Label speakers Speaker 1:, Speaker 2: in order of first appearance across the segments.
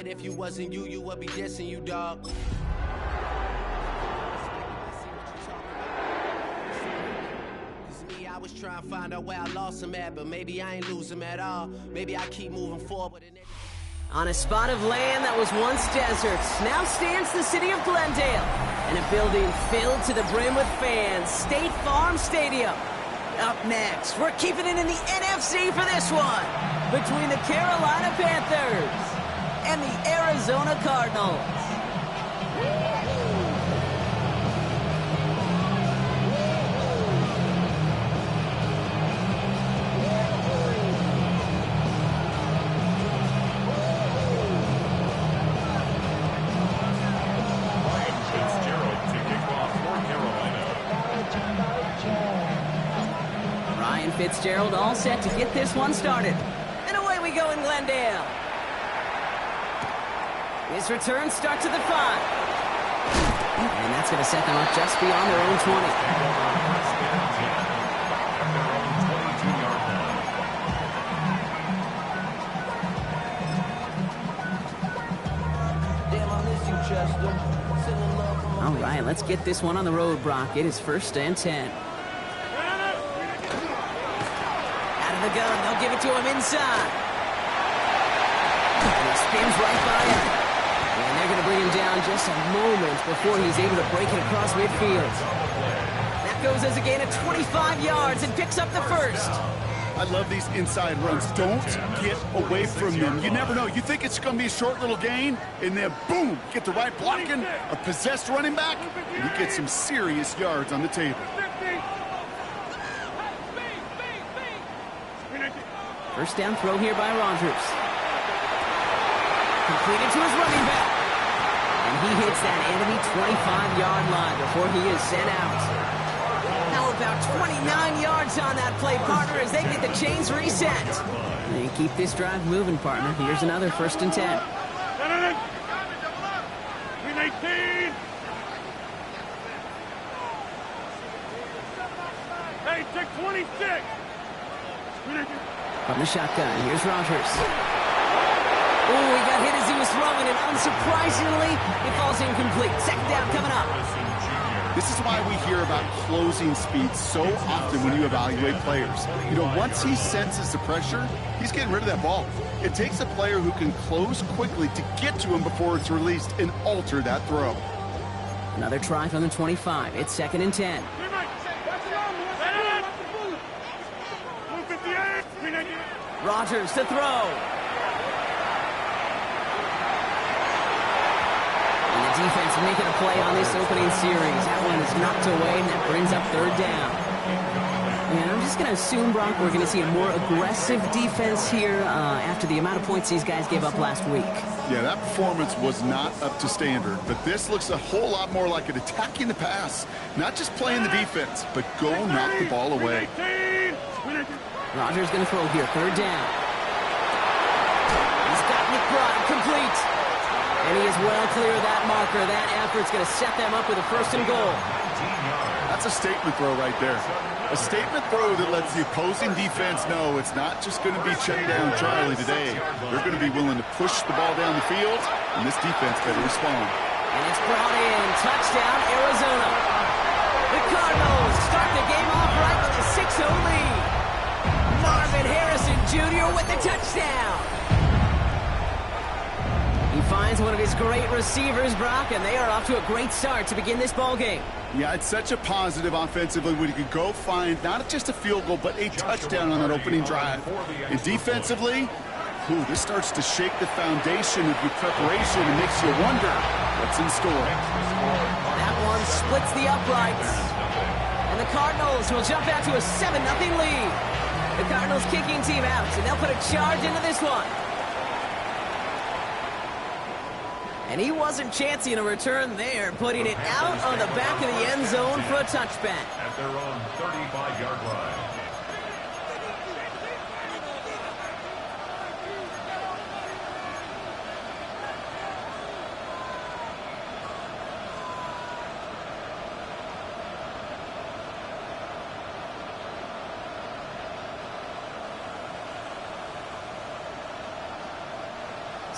Speaker 1: that if you wasn't you, you would be dissing you, dog. I was trying to find out where I lost him at, but maybe I ain't lose him at all. Maybe I keep moving forward.
Speaker 2: On a spot of land that was once desert, now stands the city of Glendale, and a building filled to the brim with fans, State Farm Stadium. Up next, we're keeping it in the NFC for this one, between the Carolina Panthers and the Arizona Cardinals. Fitzgerald all set to get this one started. And away we go in Glendale. His return starts at the 5. And that's going to set them up just beyond their own 20. All right, let's get this one on the road, Brock. It is 1st and 10. The gun, they'll give it to him inside. And he spins right by him. And they're going to bring him down just a moment before he's able to break it across midfield. That goes as a gain of 25 yards and picks up the first.
Speaker 3: I love these inside runs. Don't get away from them. You never know. You think it's going to be a short little gain, and then boom, get the right blocking, a possessed running back, and you get some serious yards on the table.
Speaker 2: First down throw here by Rodgers. Completed to his running back. And he hits that enemy 25-yard line before he is sent out. Now about 29 yards on that play, partner, as they get the chains reset. They keep this drive moving, partner. Here's another 1st and 10.
Speaker 4: Hey, take 26.
Speaker 2: From the shotgun, here's Rodgers. Oh, he got hit as he was throwing, and unsurprisingly, it falls incomplete. 2nd down coming up.
Speaker 3: This is why we hear about closing speed so often when you evaluate players. You know, once he senses the pressure, he's getting rid of that ball. It takes a player who can close quickly to get to him before it's released and alter that throw.
Speaker 2: Another try from the 25. It's 2nd and 10. Rodgers to throw. And the defense making a play on this opening series. That one is knocked away, and that brings up 3rd down. And I'm just going to assume, Brock, we're going to see a more aggressive defense here after the amount of points these guys gave up last week.
Speaker 3: Yeah, that performance was not up to standard, but this looks a whole lot more like it attacking the pass. Not just playing the defense, but go knock the ball away.
Speaker 2: Rodgers going to throw here, 3rd down. He's got McBride complete. And he is well clear of that marker. That effort's going to set them up with a 1st and goal.
Speaker 3: That's a statement throw right there. A statement throw that lets the opposing defense know it's not just going to be check down Charlie today. They're going to be willing to push the ball down the field, and this defense better respond.
Speaker 2: And it's brought in. Touchdown, Arizona. The Cardinals start the game off right with a 6-0 lead. Marvin Harrison Jr. with the touchdown. He finds one of his great receivers, Brock, and they are off to a great start to begin this ball game.
Speaker 3: Yeah, it's such a positive offensively when you can go find not just a field goal, but a touchdown on that opening drive. And defensively, this starts to shake the foundation of your preparation and makes you wonder what's in store.
Speaker 2: That one splits the uprights. And the Cardinals will jump out to a 7-0 lead. The Cardinals kicking team out, and they'll put a charge into this one. And he wasn't chancing a return there, putting it out on the back of the end zone for a touchback.
Speaker 4: At their own 35-yard line.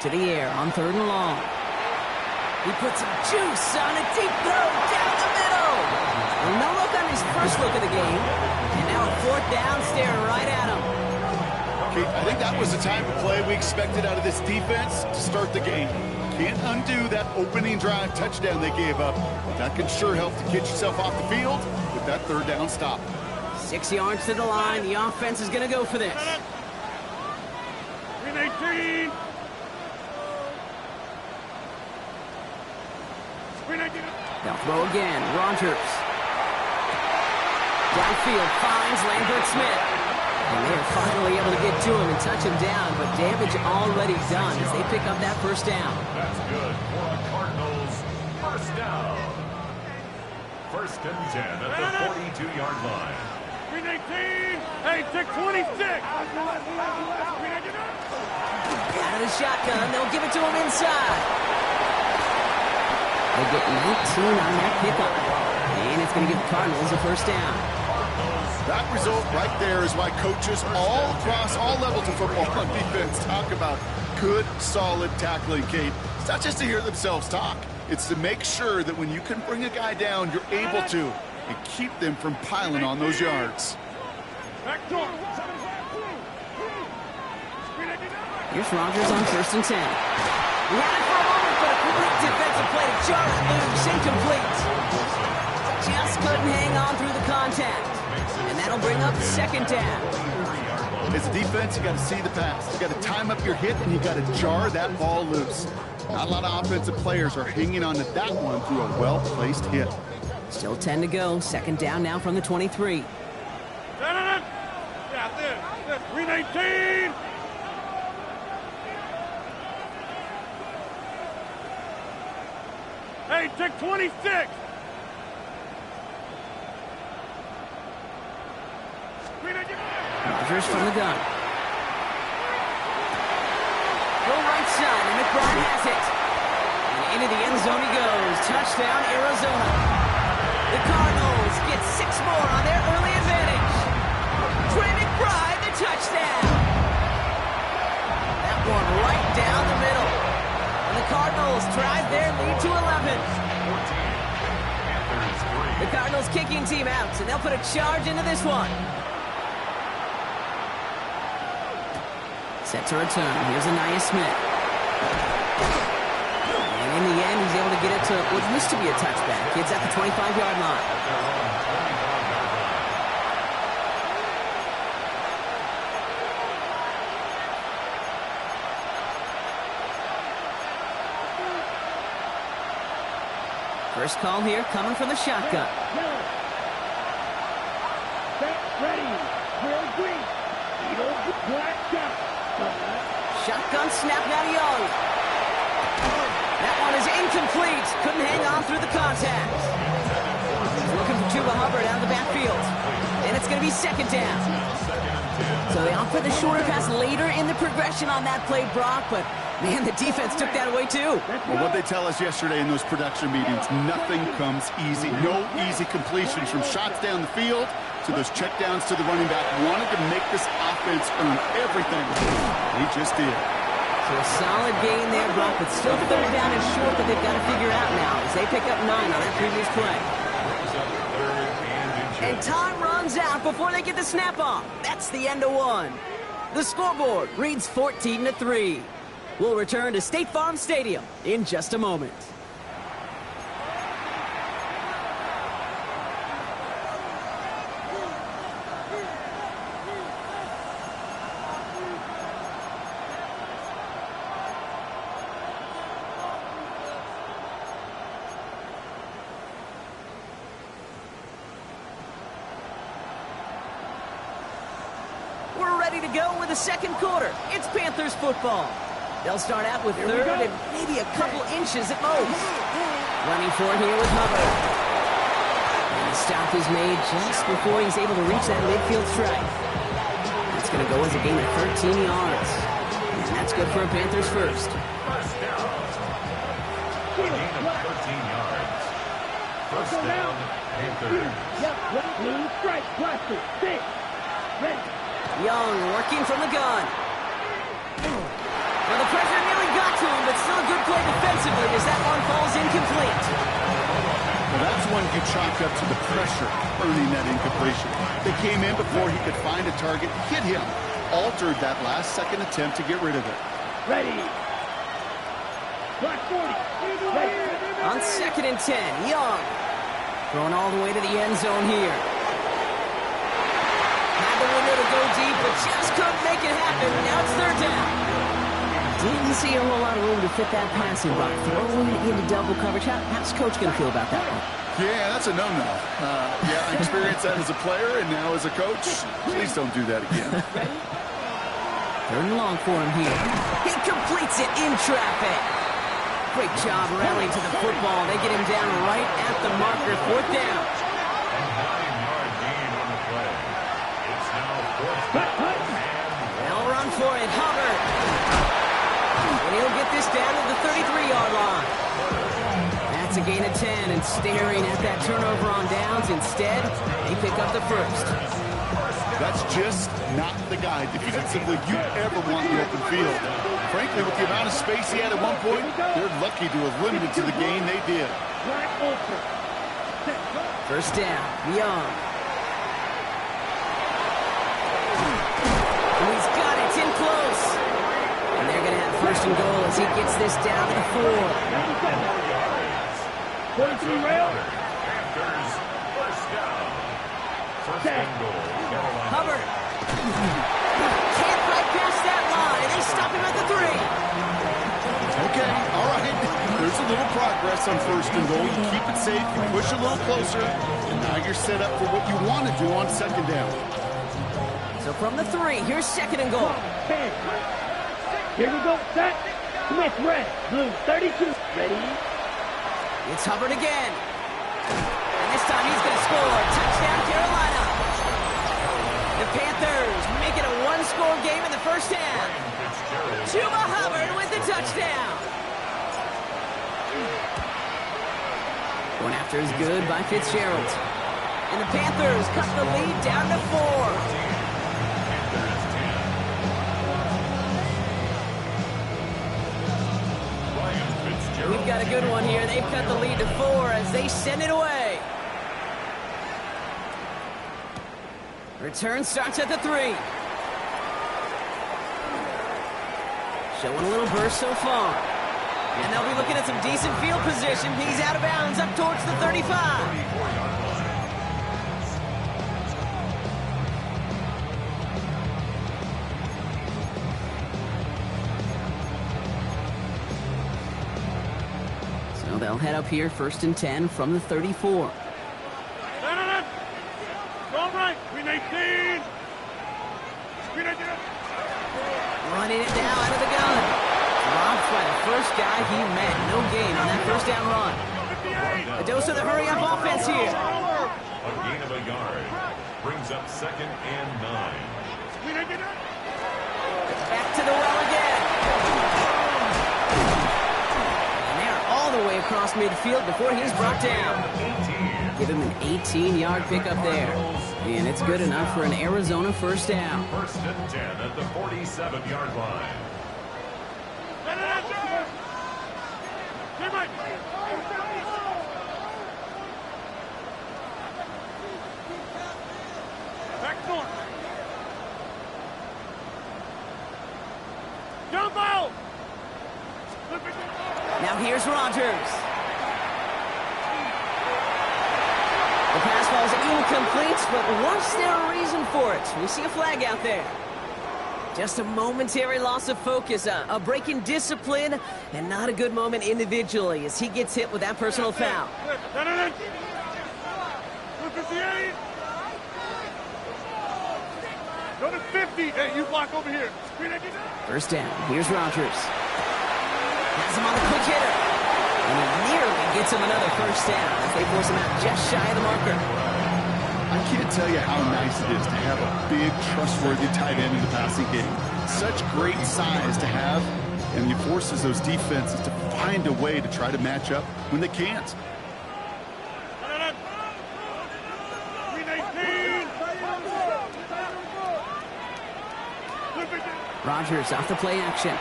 Speaker 2: To the air on 3rd and long. He puts some juice on a deep throw down the middle. Well, no look on his first look of the game. And now a 4th down staring right at him.
Speaker 3: Okay, I think that was the type of play we expected out of this defense to start the game. Can't undo that opening drive touchdown they gave up. That can sure help to get yourself off the field with that 3rd down stop.
Speaker 2: 6 yards to the line. The offense is going to go for this.
Speaker 5: 18.
Speaker 2: They'll throw again. Rogers. Downfield finds Lambert Smith. And they are finally able to get to him and touch him down, but damage already done as they pick up that 1st down.
Speaker 4: That's good for the Cardinals. 1st down. 1st and 10 at the 42-yard line.
Speaker 5: 18. Hey, take 26.
Speaker 2: Out of the shotgun, they'll give it to him inside. They get 19 on that pickup. And it's going to give the Cardinals a 1st down.
Speaker 3: That result right there is why coaches all across all levels of football on defense talk about good, solid tackling, Kate. It's not just to hear themselves talk. It's to make sure that when you can bring a guy down, you're able to and keep them from piling on those yards.
Speaker 2: Here's Rogers on 1st and 10. Ran it for a moment, but a quick defensive play to jar it loose. Incomplete. Just couldn't hang on through the contact. And that'll bring up 2nd down.
Speaker 3: As a defense, you got to see the pass. You got to time up your hit, and you got to jar that ball loose. Not a lot of offensive players are hanging on to that one through a well-placed hit.
Speaker 2: Still 10 to go. 2nd down now from the 23.
Speaker 5: Yeah, 319. Hey, take 26.
Speaker 2: Rogers from the gun. Go right side, and McBride has it. And into the end zone he goes. Touchdown, Arizona. The Cardinals get 6 more on their early advantage. Trey McBride, the touchdown. That one right down the middle. And the Cardinals drive their lead to 11. The Cardinals kicking team out, and they'll put a charge into this one. Set to return. Here's Anaya Smith. And in the end, he's able to get it to what used to be a touchback. It's at the 25-yard line. First call here coming from the shotgun.
Speaker 5: Ready. Real green. Black shot.
Speaker 2: Shotgun snap now to Young. That one is incomplete. Couldn't hang on through the contact. He's looking for Chuba Hubbard out of the backfield. And it's going to be 2nd down. So they opt for the shorter pass later in the progression on that play, Brock, but man, the defense took that away too.
Speaker 3: Well, what they tell us yesterday in those production meetings, nothing comes easy. No easy completions from shots down the field to those checkdowns to the running back. Wanted to make this offense earn everything. They just did.
Speaker 2: So a solid gain there, Brock, but still 3rd down and short that they've got to figure out now as they pick up 9 on that previous play. And time runs out before they get the snap off. That's the end of one. The scoreboard reads 14-3. We'll return to State Farm Stadium in just a moment. We're ready to go with the 2nd quarter. It's Panthers football. They'll start out with 3rd and maybe a couple inches at most. Running for it here with Hubbard. And the stop is made just before he's able to reach that midfield strike. That's going to go as a gain of 13 yards. And that's good for a Panthers first.
Speaker 4: First down. A gain of 13 yards. First down, Panthers.
Speaker 5: Yep, blue strike, blaster, 6. Ready.
Speaker 2: Young working from the gun. Well, the pressure nearly got but still a good play defensively as that one falls incomplete.
Speaker 3: Well, that's one you chalked up to the pressure earning that incompletion. They came in before he could find a target, hit him, altered that last-second attempt to get rid of it.
Speaker 5: Ready. Black 40. Ready.
Speaker 2: On 2nd and 10, Young. Throwing all the way to the end zone here. Had the window to go deep, but just couldn't make it happen. Now it's 3rd down. Didn't see a whole lot of room to fit that passing block. Throwing into double coverage. How's Coach going to feel about that one?
Speaker 3: Yeah, that's a no-no. Yeah, I experienced that as a player and now as a coach. Please don't do that again.
Speaker 2: 3rd and long for him here. He completes it in traffic. Great job rallying to the football. They get him down right at the marker. 4th down.
Speaker 4: A 9-yard gain on the play. It's now 4th down.
Speaker 2: They'll run for it. Hubbard. And he'll get this down to the 33-yard line. That's a gain of 10, and staring at that turnover on downs. Instead, they pick up the 1st.
Speaker 3: That's just not the guy defensively you ever want in the open field. Frankly, with the amount of space he had at one point, they're lucky to have limited to the gain they did.
Speaker 2: 1st down, Young. And he's got it, it's in close. And they're going to have 1st and goal as he gets this down to the 4.
Speaker 5: 43 rail.
Speaker 4: Panthers, 1st down. 1st and goal.
Speaker 2: Hubbard. Can't break past that line. They stop him at the 3.
Speaker 3: Okay, all right. There's a little progress on 1st and goal. You keep it safe, you push a little closer, and now you're set up for what you want to do on 2nd down.
Speaker 2: So from the 3, here's 2nd and goal.
Speaker 5: Here we go, set. Smith, red, blue, 32. Ready?
Speaker 2: It's Hubbard again. And this time he's going to score. Touchdown, Carolina. The Panthers make it a 1-score game in the 1st half. Chuba Hubbard with the touchdown. Going after is good by Fitzgerald. And the Panthers cut the lead down to 4. We've got a good one here. They've cut the lead to 4 as they send it away. Return starts at the 3. Showing a little burst so far. And they'll be looking at some decent field position. He's out of bounds up towards the 35. They'll head up here 1st and 10 from the 34.
Speaker 5: All right, 319.
Speaker 2: Running it now out of the gun. Robbed by the first guy he met. No gain on that 1st down run. A dose of the hurry-up offense here.
Speaker 4: A gain of a yard. Brings up 2nd and 9.
Speaker 2: Back to the well again. All the way across midfield before he's brought down. Give him an 18-yard pickup there. And it's good enough for an Arizona 1st down.
Speaker 4: 1st and 10 at the 47-yard line.
Speaker 5: Back north. Jump out.
Speaker 2: Now here's Rodgers. The pass falls incomplete, but was there a reason for it? We see a flag out there. Just a momentary loss of focus, a break in discipline, and not a good moment individually as he gets hit with that personal foul.
Speaker 5: 58. Go to 50. Hey, you block over here.
Speaker 2: 1st down. Here's Rodgers. Has him on the quick hitter. And he nearly gets him another 1st down as they force him out just shy of the marker.
Speaker 3: I can't tell you how nice it is to have a big, trustworthy tight end in the passing game. Such great size to have, and he forces those defenses to find a way to try to match up when they can't.
Speaker 2: Rodgers off the play action.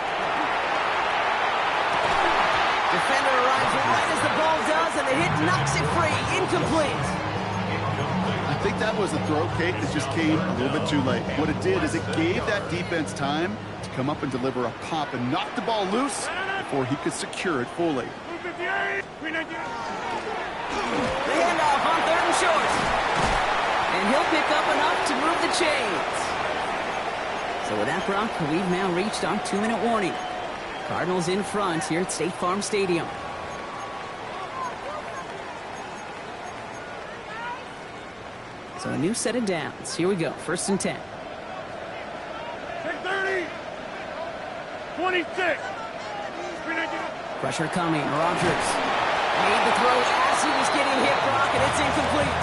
Speaker 2: Defender arrives right as the ball does, and the hit knocks it free. Incomplete.
Speaker 3: I think that was a throw, Kate, that just came a little bit too late. What it did is it gave that defense time to come up and deliver a pop and knock the ball loose before he could secure it fully.
Speaker 2: The handoff on 3rd and short. And he'll pick up enough to move the chains. So with that, Brock, we've now reached our 2-minute warning. Cardinals in front here at State Farm Stadium. So a new set of downs. Here we go. 1st and 10.
Speaker 5: 30. 26.
Speaker 2: Pressure coming. Rogers made the throw as he was getting hit, Brock, and it's incomplete.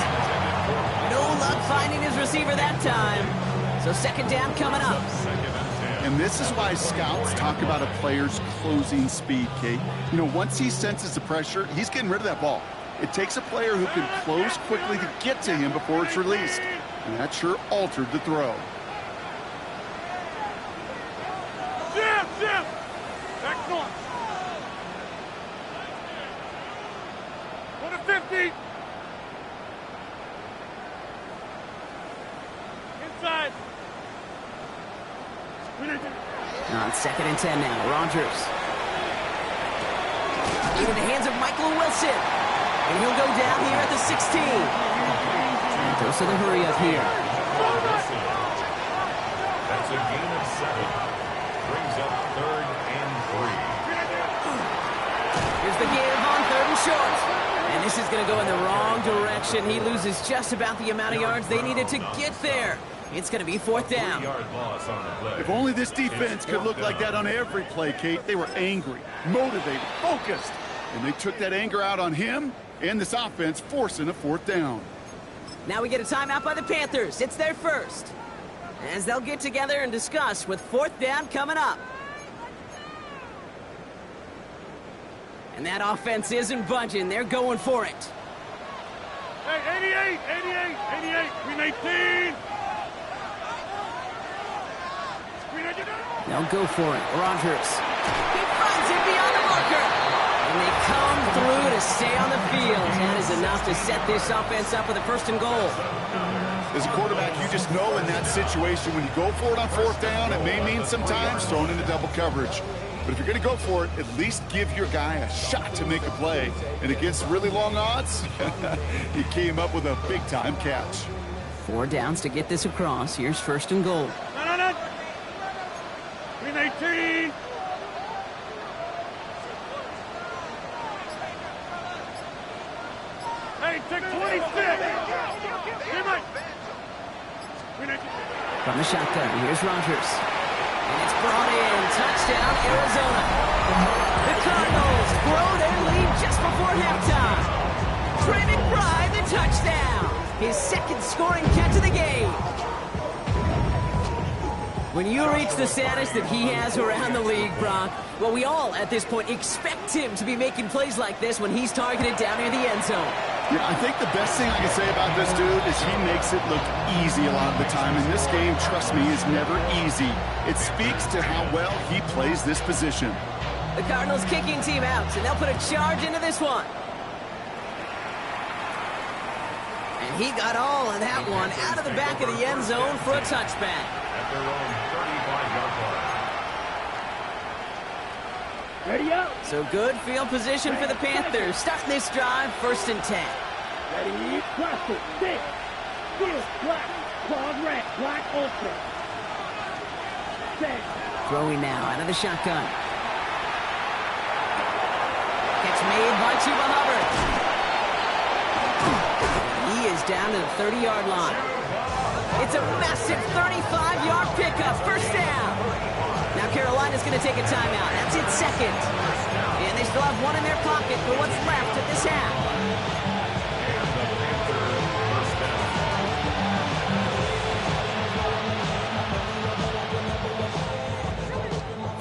Speaker 2: No luck finding his receiver that time. So 2nd down coming up.
Speaker 3: And this is why scouts talk about a player's closing speed, Kate. You know, once he senses the pressure, he's getting rid of that ball. It takes a player who can close quickly to get to him before it's released. And that sure altered the throw.
Speaker 5: Jim! Excellent. 150. Inside.
Speaker 2: On 2nd and 10 now. Rogers. Into the hands of Michael Wilson. And he'll go down here at the 16. And goes to the hurry up here.
Speaker 4: That's a gain of 7. Brings up 3rd and 3.
Speaker 2: Here's the give on 3rd and short. And this is going to go in the wrong direction. He loses just about the amount of yards they needed to get there. It's going to be 4th down.
Speaker 4: 3-yard loss on the play.
Speaker 3: If only this defense could look like that on every play, Kate. They were angry, motivated, focused. And they took that anger out on him and this offense, forcing a 4th down.
Speaker 2: Now we get a timeout by the Panthers. It's their first. As they'll get together and discuss with 4th down coming up. And that offense isn't budging. They're going for it.
Speaker 5: Hey, 88. Green 18.
Speaker 2: They'll go for it. Rogers. He finds it beyond the marker. And they come through to stay on the field. That is enough to set this offense up with a 1st and goal.
Speaker 3: As a quarterback, you just know in that situation, when you go for it on 4th down, it may mean sometimes thrown into double coverage. But if you're going to go for it, at least give your guy a shot to make a play. And against really long odds, he came up with a big-time catch.
Speaker 2: 4 downs to get this across. Here's 1st and goal.
Speaker 5: No. Green 18. Hey, take 26.
Speaker 2: From the shotgun, here's Rogers. And it's brought in. Touchdown, Arizona. The Cardinals grow their lead just before halftime. Trey McBride, the touchdown. His 2nd scoring catch of the game. When you reach the status that he has around the league, Brock, well, we all, at this point, expect him to be making plays like this when he's targeted down near the end zone.
Speaker 3: Yeah, I think the best thing I can say about this dude is he makes it look easy a lot of the time. And this game, trust me, is never easy. It speaks to how well he plays this position.
Speaker 2: The Cardinals kicking team out, and they'll put a charge into this one. And he got all of that one out of the back of the end zone for a touchback.
Speaker 4: At their own 35-yard line.
Speaker 5: Ready up.
Speaker 2: So good field position for the Panthers. Starting this drive, 1st and 10.
Speaker 5: Ready. Cluster. 6. Field. Black. Clawed red. Black ultra. 6.
Speaker 2: Throwing now out of the shotgun. Catch made by Chuba Hubbard. He is down to the 30-yard line. It's a massive 35-yard pickup. 1st down. Now Carolina's going to take a timeout. That's its 2nd. And they still have one in their pocket for what's left at this half.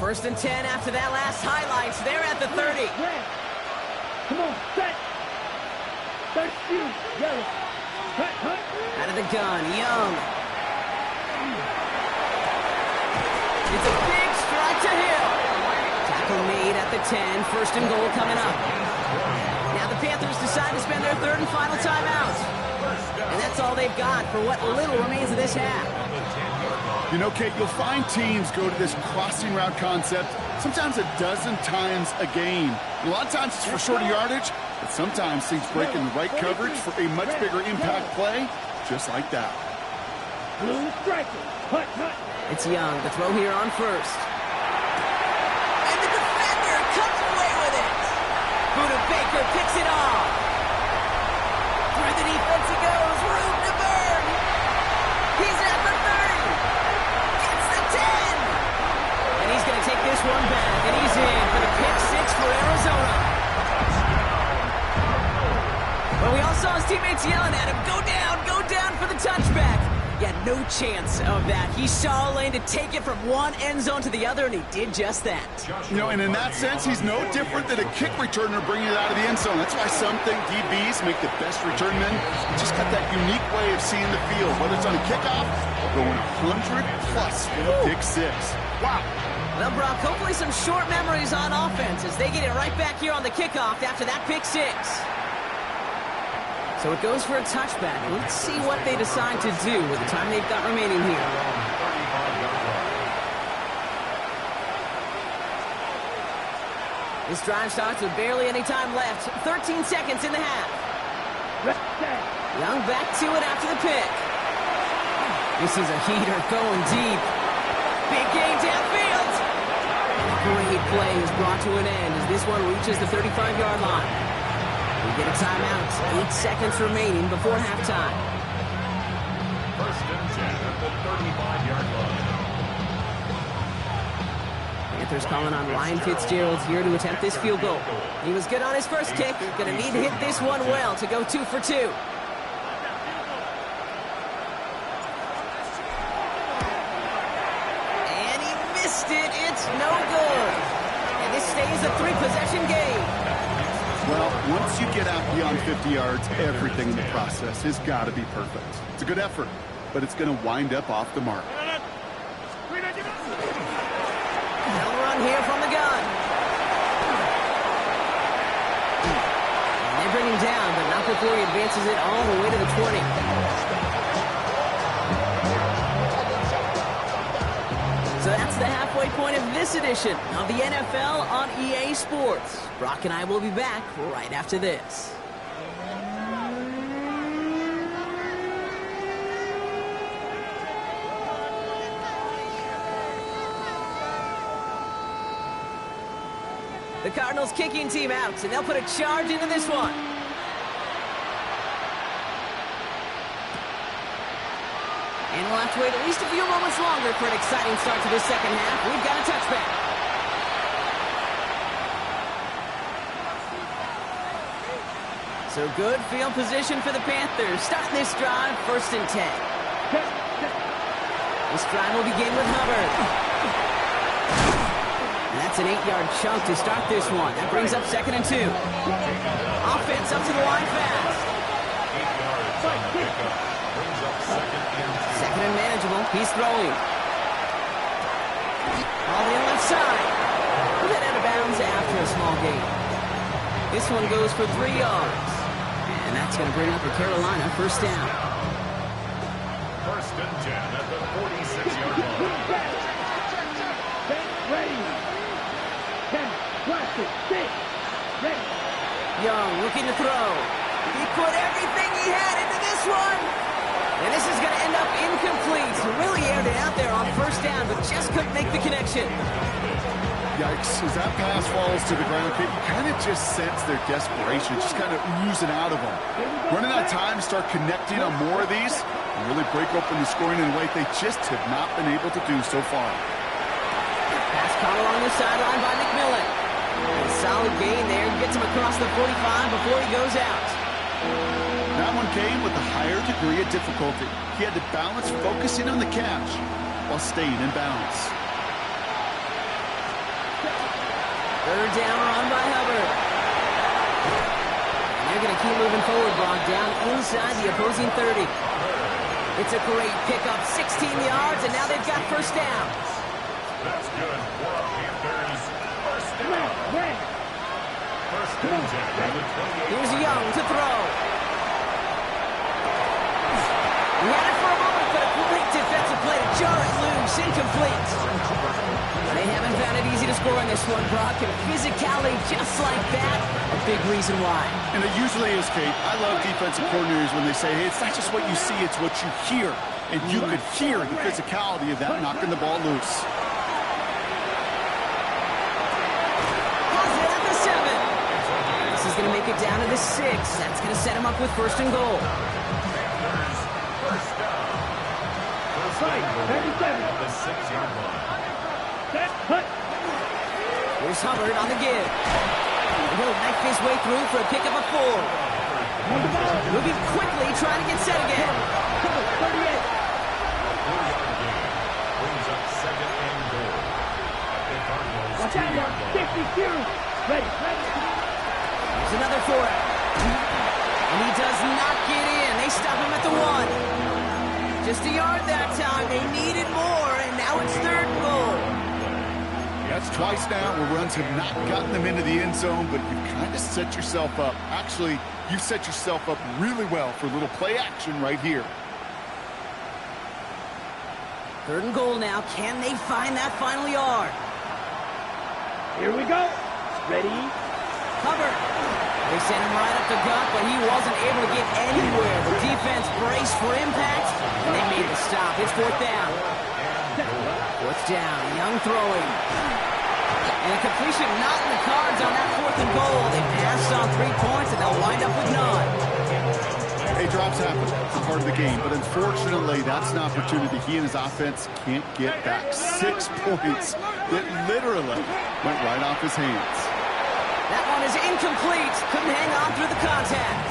Speaker 2: First and 10 after that last highlights. They're at the 30.
Speaker 5: Come on, set. 32. Yellow. Cut.
Speaker 2: Out of the gun, Young. It's a big strike to Hill. Tackle made at the the 10. First and goal coming up. Now the Panthers decide to spend their third and final timeout. And that's all they've got for what little remains of this half.
Speaker 3: You know, Kate, you'll find teams go to this crossing route concept sometimes a dozen times a game. And a lot of times it's for shorter yardage, but sometimes things break in the right coverage for a much bigger impact play, just like that.
Speaker 5: Blue striker. Hut, hut.
Speaker 2: It's Young, the throw here on first. And the defender comes away with it. Buda Baker picks it off. Through the defense he goes. Room to burn. He's at the 30. Gets the 10. And he's going to take this one back. And he's in for the pick six for Arizona. But we all saw his teammates yelling at him, go down for the touchback. Yeah, no chance of that. He saw a lane to take it from one end zone to the other, and he did just that.
Speaker 3: You know, and in that sense, he's no different than a kick returner bringing it out of the end zone. That's why some think DBs make the best return men. Just got that unique way of seeing the field, whether it's on a kickoff or going 100-plus for the pick six. Wow.
Speaker 2: Well, Brock, hopefully some short memories on offense as they get it right back here on the kickoff after that pick six. So it goes for a touchback. Let's see what they decide to do with the time they've got remaining here. This drive starts with barely any time left. 13 seconds in the half. Young back to it after the pick. This is a heater going deep. Big gain downfield. Great play is brought to an end as this one reaches the 35-yard line. We get a timeout. 8 seconds remaining before halftime.
Speaker 4: First and 10 at the 35-yard line.
Speaker 2: Panthers calling on Ryan Fitzgerald here to attempt this field goal. He was good on his first kick. Going to need to hit this one well to go 2 for 2. And he missed it. It's no good. And this stays a 3-possession game.
Speaker 3: Well, once you get out beyond 50 yards, everything in the process has got to be perfect. It's a good effort, but it's going to wind up off the mark.
Speaker 2: No run here from the gun. And they bring him down, but not before he advances it all the way to the 20. So that's the halfway point of this edition of the NFL on EA Sports. Brock and I will be back right after this. The Cardinals kicking team out, and they'll put a charge into this one. And we'll have to wait at least a few moments longer for an exciting start to this second half. We've got a touchback. So good field position for the Panthers. Starting this drive, 1st and 10. This drive will begin with Hubbard. And that's an 8-yard chunk to start this one. That brings up 2nd and 2. Offense up to the line fast. 2nd and manageable. He's throwing. All the left side. Put it out of bounds after a small gain. This one goes for 3 yards. And that's going to bring up a Carolina 1st down.
Speaker 4: 1st and 10 at the 46-yard line.
Speaker 5: Ready. 10, 6, ready.
Speaker 2: Young looking to throw. He put everything he had into this one. And this is going to end up incomplete. He really aired it out there on 1st down, but just couldn't make the connection.
Speaker 3: Yikes, as that pass falls to the ground, you kind of just sense their desperation, just kind of oozing out of them. Running out of time to start connecting on more of these and really break open the scoring in a way they just have not been able to do so far.
Speaker 2: Pass caught along the sideline by McMillan. A solid gain there. Gets him across the 45 before he goes out.
Speaker 3: That one came with a higher degree of difficulty. He had to balance focusing on the catch while staying in bounds.
Speaker 2: 3rd down run by Hubbard. And they're going to keep moving forward, Brock, down inside the opposing 30. It's a great pickup, 16 yards, and now they've got 1st down.
Speaker 4: That's good for Panthers. 1st
Speaker 5: Red.
Speaker 4: First and 10 at the 28.
Speaker 2: Here's Young to throw. He had it for a moment, but a great defensive play to jar it loose. Incomplete. They haven't found it easy to score on this one, Brock, and physicality just like that, a big reason why.
Speaker 3: And it usually is, Kate. I love defensive coordinators when they say, hey, it's not just what you see, it's what you hear. And you could hear the physicality of that knocking the ball loose.
Speaker 2: Has it at the 7. This is going to make it down to the 6. That's going to set him up with first and goal.
Speaker 4: First down. First
Speaker 5: Right,
Speaker 4: and goal
Speaker 5: 37.
Speaker 4: at the 6-yard line.
Speaker 5: Set. Cut.
Speaker 2: Here's Hubbard on the give. He'll knife his way through for a pickup of 4.
Speaker 5: On the ball.
Speaker 2: Moving quickly, trying to get set again.
Speaker 5: 38.
Speaker 4: 4-yard gain. Brings up second and goal. At the Cardinals'
Speaker 5: Watch out
Speaker 4: 2-yard
Speaker 5: now.
Speaker 4: line.
Speaker 5: 50 series. Ready.
Speaker 2: There's another for it. And he does not get in. They stop him at the 1. Just a yard that time. They needed more, and now it's third and goal.
Speaker 3: That's twice now where runs have not gotten them into the end zone, but you've kind of set yourself up. Actually, you set yourself up really well for a little play action right here.
Speaker 2: Third and goal now. Can they find that final yard?
Speaker 5: Here we go. Ready.
Speaker 2: Hubbard. They sent him right up the gut, but he wasn't able to get anywhere. The defense braced for impact, and they made the stop. It's fourth down. Fourth down. Young throwing. And a completion not in the cards on that fourth and goal. They passed on 3 points, and they'll wind up with none.
Speaker 3: Hey, drops happen. It's a part of the game. But unfortunately, that's an opportunity he and his offense can't get back. 6 points that literally went right off his hands.
Speaker 2: That one is incomplete. Couldn't hang on through the contact.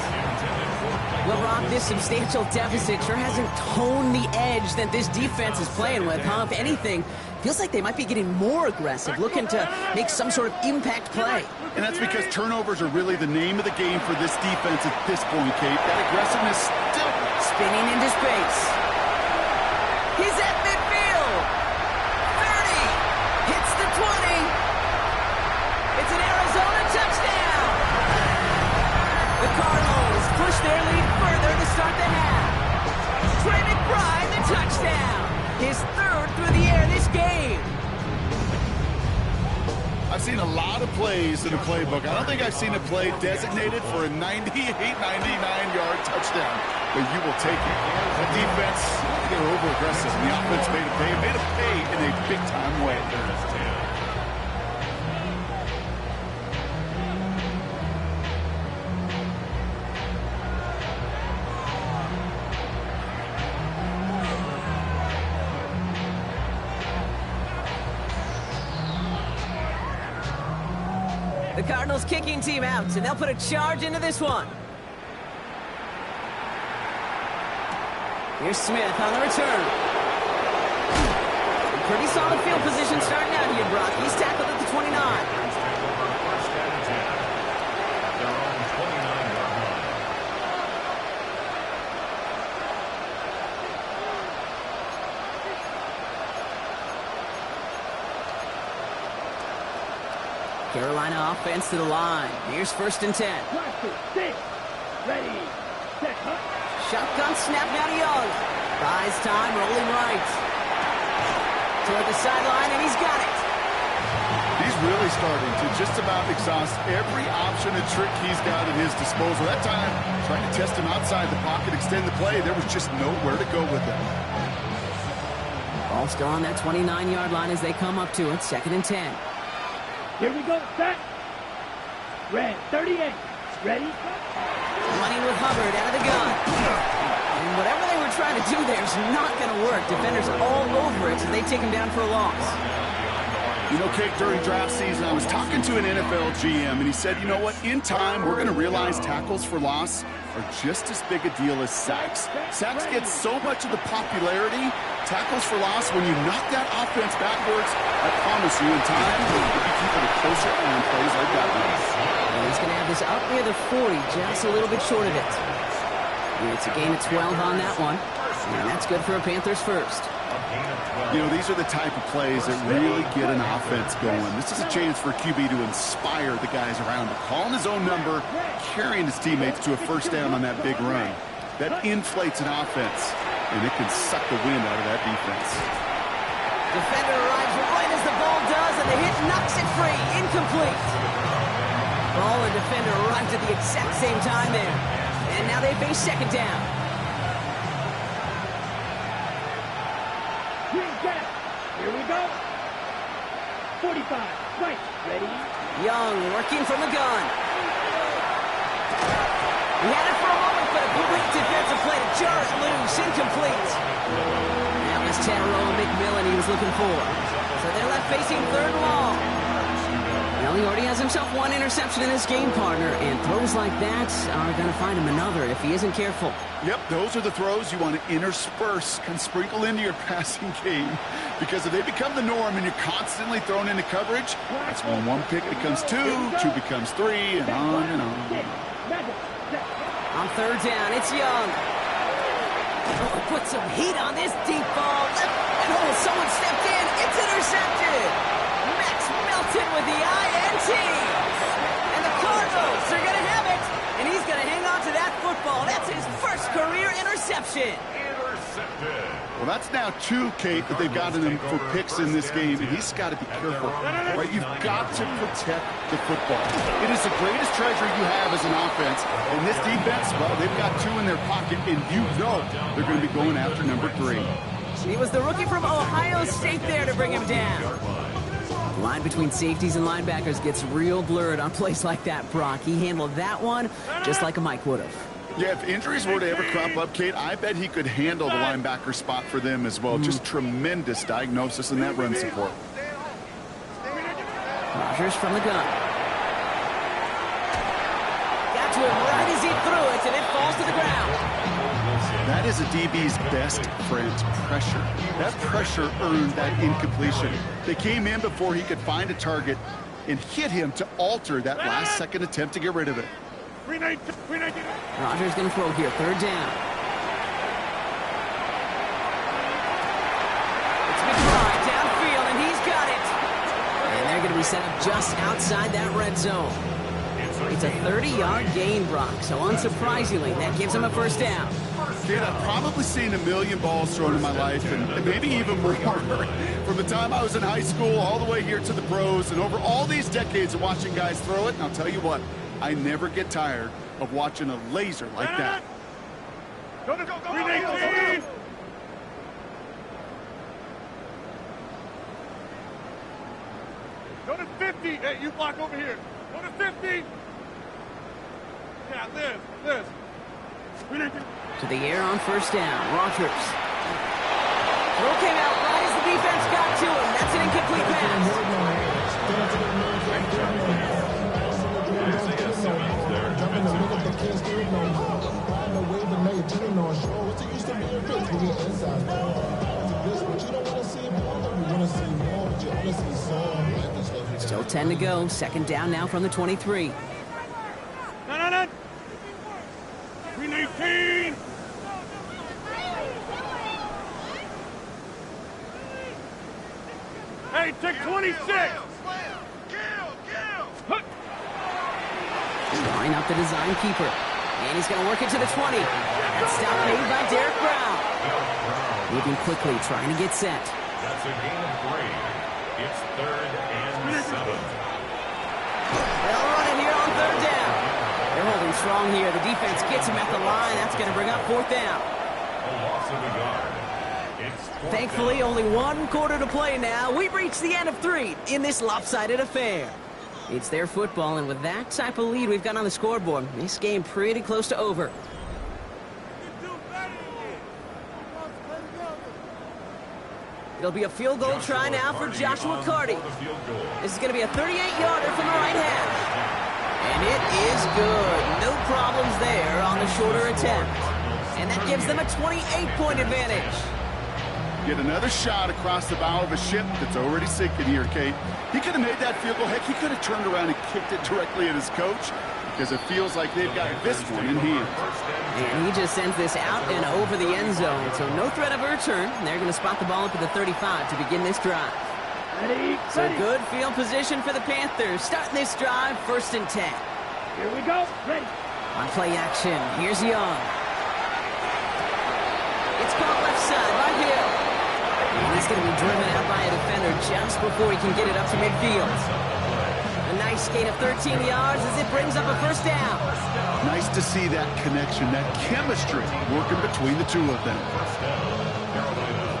Speaker 2: Well, Brock, this substantial deficit sure hasn't toned the edge that this defense is playing with, huh? If anything, feels like they might be getting more aggressive, looking to make some sort of impact play.
Speaker 3: And that's because turnovers are really the name of the game for this defense at this point, Kate. That aggressiveness still
Speaker 2: Spinning into space. He's at midfield. 30. Hits the 20. It's an Arizona touchdown. The Cardinals push their lead further to start the half. Trey McBride, the touchdown. His third through the air this game.
Speaker 3: I've seen a lot of plays in the playbook. I don't think I've seen a play designated for a 99-yard touchdown, but you will take it. The defense, they were over-aggressive, and the offense made a pay in a big-time way.
Speaker 2: The Cardinals kicking team out, and they'll put a charge into this one. Here's Smith on the return. Pretty solid field position starting out here, Brock. He's tackled at the 29.
Speaker 4: First and 10. Their own 29-yard line.
Speaker 2: Carolina offense to the line. Here's first and 10.
Speaker 5: Watch it. 6. Ready. Set. Cut.
Speaker 2: Shotgun snap now to Young. Buys time, rolling right. Toward the sideline, and he's got it.
Speaker 3: He's really starting to just about exhaust every option and trick he's got at his disposal. That time, trying to test him outside the pocket, extend the play, there was just nowhere to go with it.
Speaker 2: Ball still on that 29-yard line as they come up to it. Second and 10.
Speaker 5: Here we go. Set. Red. 38. Ready.
Speaker 2: Running with Hubbard out of the gun. And whatever they were trying to do there is not going to work. Defenders all over it, so they take him down for a loss.
Speaker 3: You know, Kate, during draft season, I was talking to an NFL GM, and he said, you know what, in time, we're going to realize tackles for loss are just as big a deal as sacks. Sacks get so much of the popularity. Tackles for loss, when you knock that offense backwards, I promise you, in time, you'll be keeping a closer eye on plays like that one.
Speaker 2: And he's going to have this up near the 40, just a little bit short of it. And it's a gain of 12 on that one, and that's good for a Panthers first.
Speaker 3: You know, these are the type of plays that really get an offense going. This is a chance for QB to inspire the guys around him, calling his own number, carrying his teammates to a first down on that big run. That inflates an offense, and it can suck the wind out of that defense.
Speaker 2: Defender arrives right as the ball does, and the hit knocks it free. Incomplete. Ball and defender arrived at the exact same time there. And now they face second down.
Speaker 5: Here we go. 45. Right. Ready.
Speaker 2: Young working from the gun. He had it for a moment, but a complete defensive play to jar it loose. Incomplete. That was Tyrone McMillan he was looking for. So they're left facing third and long. Well, he already has himself one interception in his game, partner, and throws like that are going to find him another if he isn't careful.
Speaker 3: Yep, those are the throws you want to intersperse, can sprinkle into your passing game, because if they become the norm and you're constantly thrown into coverage, that's when one pick becomes two becomes three, and on and on.
Speaker 2: On third down, it's Young. Oh, put some heat on this deep ball. And someone stepped in. It's intercepted. Max Melton with the INT. And the Cardinals are going to have it. And he's going to hang on to that football. That's his first career interception.
Speaker 4: Intercepted.
Speaker 3: Well, that's now two, Kate, that they've gotten him for picks in this game, and he's got to be careful. Right? You've got to protect the football. It is the greatest treasure you have as an offense. And this defense, well, they've got two in their pocket, and you know they're going to be going after number 3.
Speaker 2: He was the rookie from Ohio State there to bring him down. The line between safeties and linebackers gets real blurred on plays like that, Brock. He handled that one just like a Mike would have.
Speaker 3: Yeah, if injuries were to ever crop up, Kate, I bet he could handle the linebacker spot for them as well. Just tremendous diagnosis in that run support.
Speaker 2: Rodgers from the gun. Got to him right as he threw it, and it falls to the ground.
Speaker 3: That is a DB's best friend, pressure. That pressure earned that incompletion. They came in before he could find a target and hit him to alter that last-second attempt to get rid of it.
Speaker 2: Rodgers going to throw here, third down. It's McBride downfield, and he's got it. And they're going to be set up just outside that red zone. It's a 30-yard gain, Brock, so unsurprisingly, that gives him a first down.
Speaker 3: Kate, I've probably seen a million balls thrown in my life, and maybe even more. From the time I was in high school all the way here to the pros, and over all these decades of watching guys throw it, and I'll tell you what, I never get tired of watching a laser like that.
Speaker 5: Go, 319. Go to 50. Hey, you block over here. Go to 50. Yeah, Liz.
Speaker 2: To the air on first down, Rodgers. Throw came out right as the defense got to him. That's an incomplete pass. Still 10 to go. Second down now from the 23.
Speaker 5: No. 319. Hey, take 26.
Speaker 2: Line up the design keeper. And he's going to work it to the 20. That stop made by Derek Brown. Moving quickly, trying to get set.
Speaker 4: That's a gain of 3. It's 3rd and 7.
Speaker 2: They'll run it here on third down. They're holding strong here. The defense gets him at the line. That's going to bring up fourth down.
Speaker 4: A loss of a yard. It's
Speaker 2: Thankfully, only one quarter to play now. We've reached the end of 3 in this lopsided affair. It's their football, and with that type of lead we've got on the scoreboard, this game pretty close to over. It'll be a field goal try now for Joshua Carty. This is going to be a 38-yarder from the right half. And it is good. No problems there on the shorter attempt. And that gives them a 28-point advantage.
Speaker 3: Get another shot across the bow of a ship that's already sinking here, Kate. He could have made that field goal. Heck, he could have turned around and kicked it directly at his coach. because it feels like they've got this one in hand.
Speaker 2: And he just sends this out and over the end zone, so no threat of a return. They're going to spot the ball up at the 35 to begin this drive. So good field position for the Panthers. Starting this drive, 1st and 10.
Speaker 5: Here we go. Ready.
Speaker 2: On play action, here's Young. It's caught left side by Hill. And he's going to be driven out by a defender just before he can get it up to midfield. A nice gain of 13 yards as it brings up a 1st down.
Speaker 3: Nice to see that connection, that chemistry working between the two of them.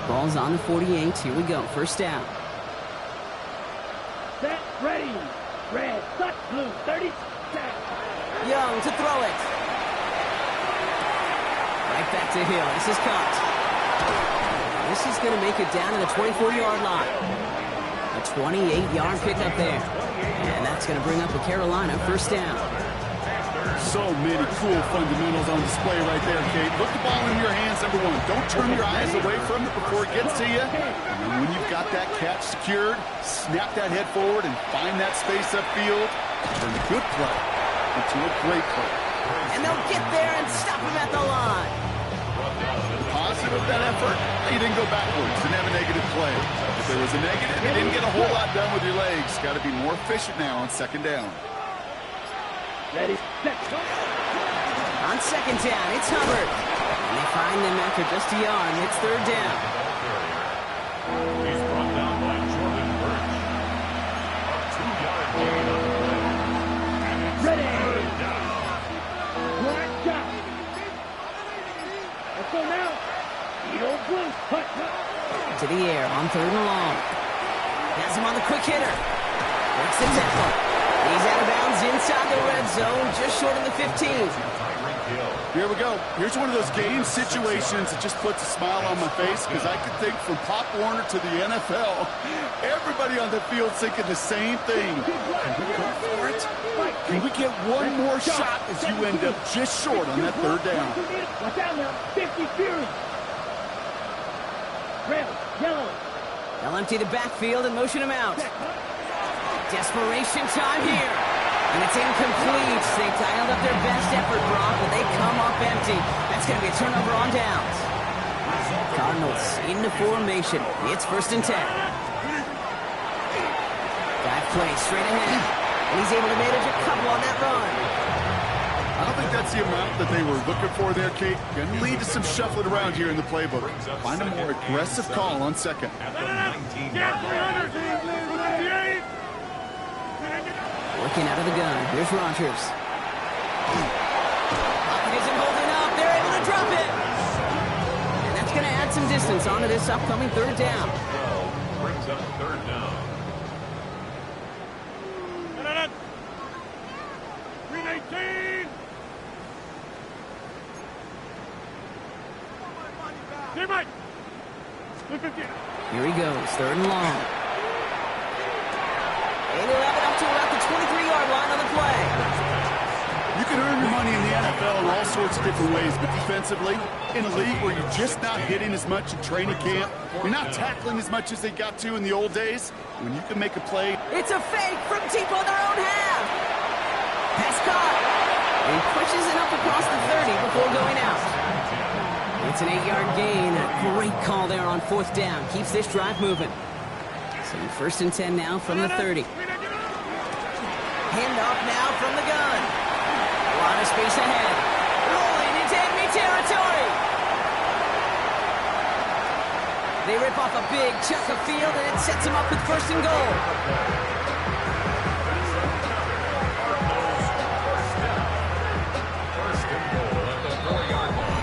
Speaker 2: Ball's on the 48. Here we go. 1st down.
Speaker 5: Set. Ready. Red. Touch. Blue. 30. Set.
Speaker 2: Young to throw it. Right back to Hill. This is caught. This is going to make it down to the 24-yard line. A 28-yard pickup there. And that's going to bring up the Carolina 1st down.
Speaker 3: So many cool fundamentals on display right there, Kate. Put the ball in your hands, number one. Don't turn your eyes away from it before it gets to you. And when you've got that catch secured, snap that head forward and find that space upfield. Turn a good play into a great play.
Speaker 2: And they'll get there and stop him at the line.
Speaker 3: Positive that effort, you didn't go backwards. Didn't have a negative play. If there was a negative, you didn't get a whole lot done with your legs. Got to be more efficient now on 2nd down.
Speaker 5: Ready. Set.
Speaker 2: On 2nd down, it's Hubbard. And they find them after just a yard. It's 3rd down.
Speaker 4: He's brought down by Jordan Birch. A 2-yard gain on the play. And it's
Speaker 5: Ready.
Speaker 4: 3rd down.
Speaker 5: Right shot. Let's go now. Eagle blue. Hut.
Speaker 2: To the air on 3rd and long. Has him on the quick hitter. Breaks the tackle. He's out of bounds inside the red zone, just short of the 15.
Speaker 3: Here we go. Here's one of those game situations that just puts a smile on my face because I could think from Pop Warner to the NFL, everybody on the field thinking the same thing. Can we go for it? Can we get one more shot as you end up just short on that 3rd down?
Speaker 5: Watch out now. 50 Fury. Red. Yellow.
Speaker 2: They'll empty the backfield and motion him out. Desperation time here. And it's incomplete. They dialed up their best effort, Brock, but they come up empty. That's going to be a turnover on downs. Cardinals into formation. It's 1st and 10. Dive play straight ahead. And he's able to manage a couple on that run.
Speaker 3: I don't think that's the amount that they were looking for there, Kate. Going to lead to some shuffling around here in the playbook. Find a more aggressive call on 2nd.
Speaker 4: At the 19-yard line.
Speaker 2: Working out of the gun. Here's Rodgers. Pocket isn't holding up. They're able to drop it. And that's going to add some distance onto this upcoming 3rd down.
Speaker 4: Brings up 3rd down.
Speaker 5: 319.
Speaker 2: Here he goes. 3rd and long. And he'll have it up to about the 23-yard line on the play.
Speaker 3: You can earn your money in the NFL in all sorts of different ways, but defensively, in a league where you're just not hitting as much in training camp, you're not tackling as much as they got to in the old days, when you can make a play.
Speaker 2: It's a fake from deep on their own half. Pass caught. And pushes it up across the 30 before going out. It's an 8-yard gain. A great call there on 4th down. Keeps this drive moving. So 1st and 10 now from the 30. Hand off now from the gun. A lot of space ahead. Rolling into enemy territory. They rip off a big chunk of field, and it sets them up with 1st and goal.
Speaker 4: First and goal at the 4-yard line.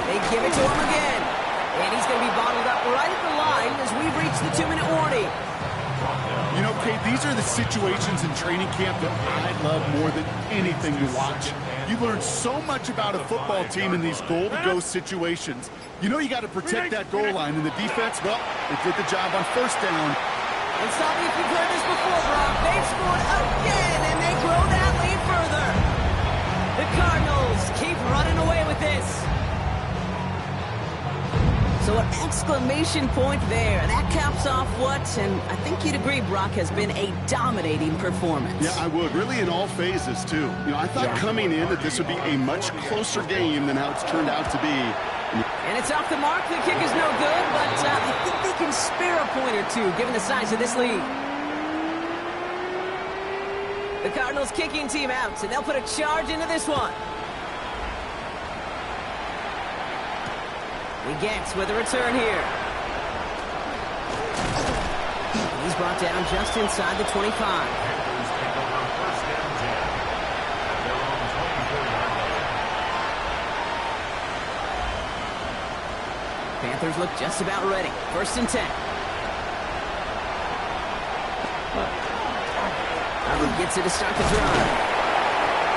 Speaker 2: They give it to him again. And he's going to be bottled up right at the line as we reach the 2-minute warning.
Speaker 3: You know, Kate, these are the situations in training camp that I love more than anything to watch. You learn so much about a football team in these goal-to-go situations. You know you got to protect that goal line, and the defense, well, they did the job on 1st down.
Speaker 2: And stop me if you've heard this before, Brock. They've scored again, and they grow that lead further. The Cardinals keep running away with this. So an exclamation point there. That caps off what, and I think you'd agree, Brock, has been a dominating performance.
Speaker 3: Yeah, I would. Really in all phases, too. I thought coming in that this would be a much closer game than how it's turned out to be.
Speaker 2: And it's off the mark. The kick is no good, but I think they can spare a point or two, given the size of this lead. The Cardinals kicking team out, and they'll put a charge into this one. He gets with a return here. He's brought down just inside the 25. Panthers look just about ready. 1st and 10. He gets it to start the drive.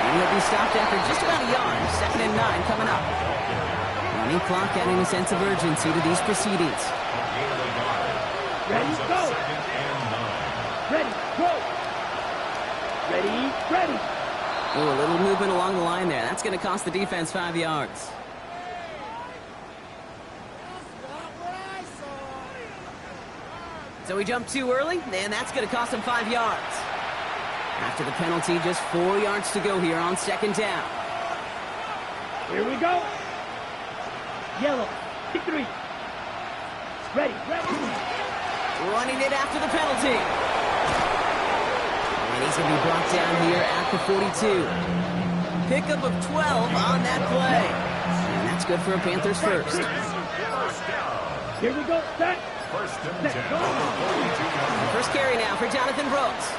Speaker 2: And he'll be stopped after just about a yard. 2nd and 9 coming up. Running clock adding a sense of urgency to these proceedings.
Speaker 5: Ready, go. Ready, go. Ready, ready.
Speaker 2: Oh, a little movement along the line there. That's going to cost the defense 5 yards. So we jumped too early, and that's going to cost him 5 yards. After the penalty, just 4 yards to go here on 2nd down.
Speaker 5: Here we go. Yellow, 3. Ready, ready.
Speaker 2: Running it after the penalty. And he's going to be brought down here at the 42. Pickup of 12 on that play. And that's good for a Panthers first.
Speaker 5: Here we go, set.
Speaker 4: 1st and 10.
Speaker 2: First carry now for Jonathan Brooks.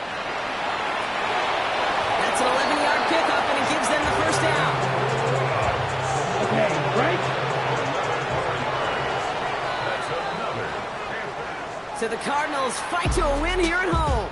Speaker 2: That's an 11-yard pickup, and it gives them the 1st down.
Speaker 5: Okay, break.
Speaker 2: So the Cardinals fight to a win here at home.